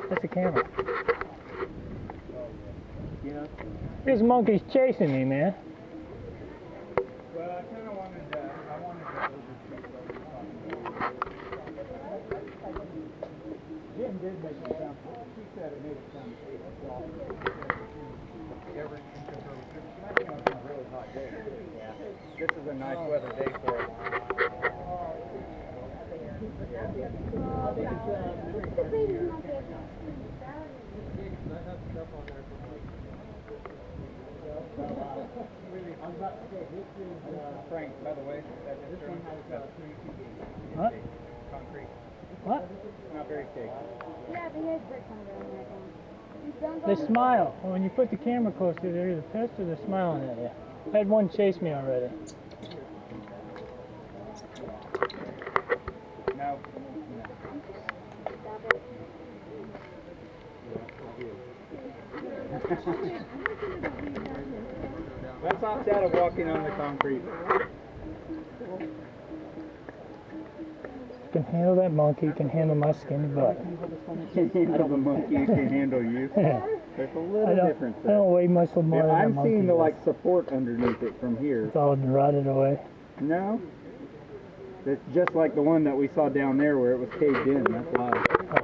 That's the camera. Yeah. This monkey's chasing me, man. Well, I kind of wanted to overshoot what we were talking about. Jim did make it sound, she said it made it sound safe. Every inch of her, it's a really hot day. Yeah. This is a nice weather day for it. Frank, by the way, this one has 32 gauge. What? Concrete. What? Not very thick. Yeah, but he has bricks on there. They smile. When you put the camera close to it, they're either pissed or they're smiling at you. I had one chase me already. No. Let's opt out of walking on the concrete. You can handle that monkey, you can handle my skinny butt. Can handle the monkey, it can handle you. There's a little difference I there. don't weigh much more than that I'm monkey seeing the does. support underneath it from here. It's all rotted away. No. It's just like the one that we saw down there where it was caved in. That's why.